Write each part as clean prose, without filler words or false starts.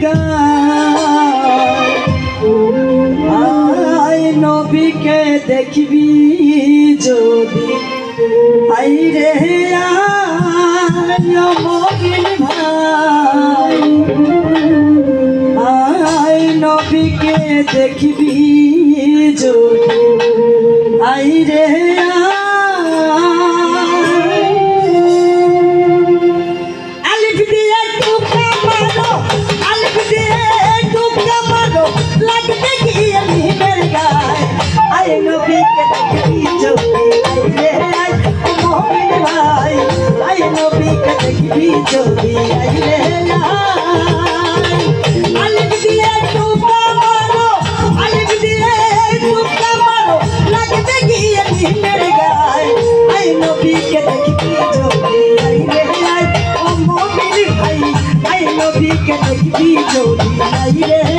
গায় আয় নবীকে দেখবি যদি আই রে আয় মমিন ভাই আয় নবীকে দেখবি যদি আই রে যদি আইলে আলিফ দিয়ে টুকা মারো আলিফ দিয়ে টুকা মারো লাগবে গিয়ে দিনের গায় আই নবীকে দেখবি যদি আইলে ও মুমিন ভাই আই নবীকে দেখবি যদি আইলে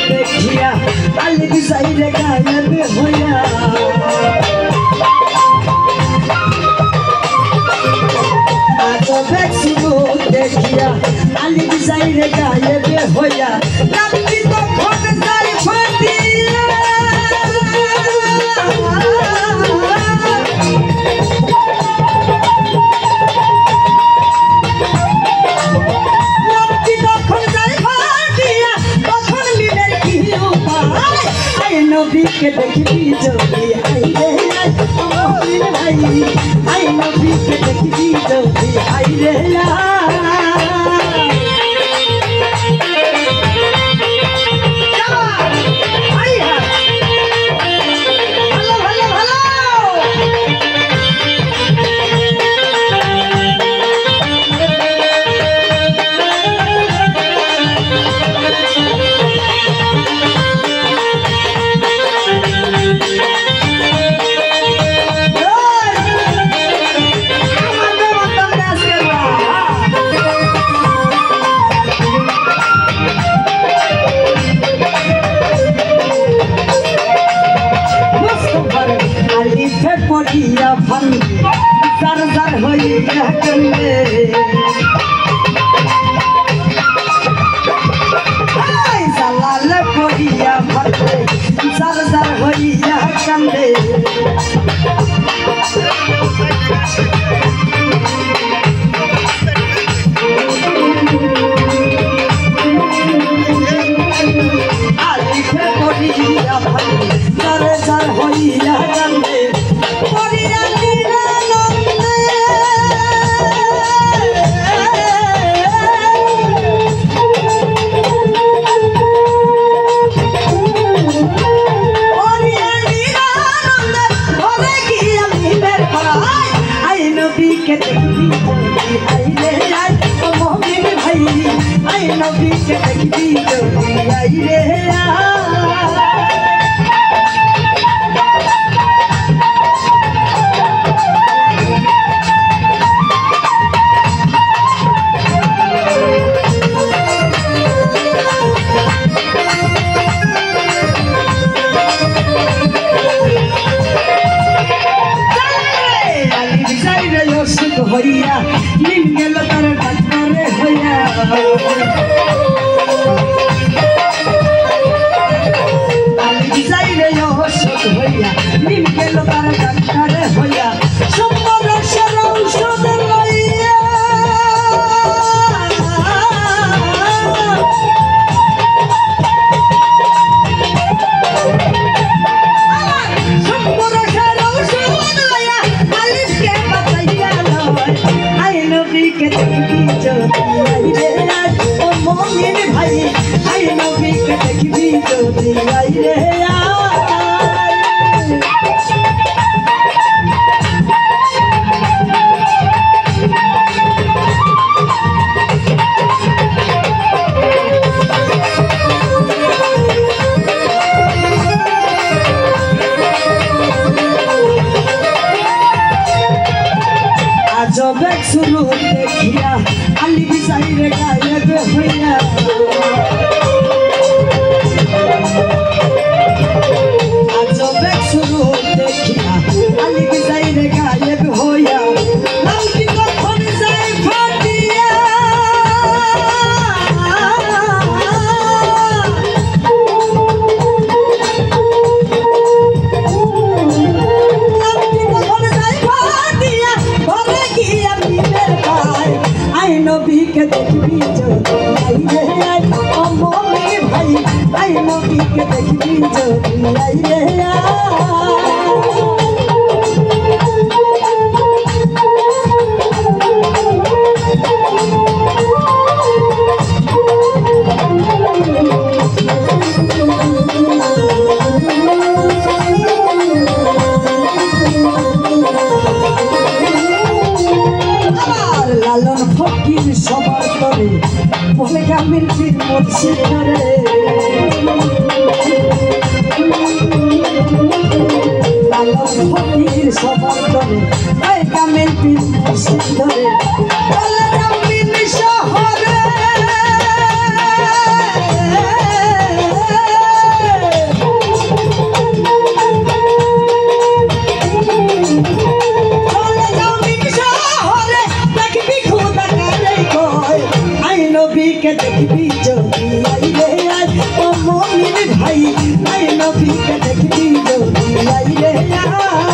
देखिया अलिफ साइड गायब होया आज देख सुनो देखिया अलिफ साइड गायब होया नबी तो खोद सारी फाती नबीके देखबी যদি আইলে মুমিন ভাই আই নবীকে দেখবি যদি আইলে पड़िया फन जर जर होइया कंदे हाय सलाल पड़िया फन जर जर होइया कंदे आलिफ पड़िया फन जर जर होइया कंदे नबीके देखबी যদি আইলে ও মুমিন ভাই আই নবীকে দেখবি যদি আইলে होइया निंगल तर डॉक्टर होइया अली जाइरे यो सुख होइया निंगल तर डॉक्टर होइया सम्मर सरौषध लइया सम्मर सरौषध लइया अलिफ के बताइया नबीके देखबी যদি আইলে ও মুমিন ভাই আই নবীকে দেখবি যদি আইলে আজব এক শুরু দেখিয়া আলি বিসাইরে গায়েব হইয়া আজব এক শুরু দেখিয়া আলি বিসাইরে গায়েব হইয়া লালকি কখন যায় ফাটিয়া নবীকে দেখবি যদি আইরে আই ও মমির ভাই আই নবীকে দেখবি যদি আইরে লালন ফকির সবার তরে বলে গ্রামের পীর মুর্শিদ ধরে লালন ফকির সবার তরে ওই গ্রামের পীর মুর্শিদ ধরে বলে গ্রামীণ শহরে নবীকে দেখবি যদি আইরে আই ও মমির ভাই আই নবীকে দেখবি যদি আইরে আই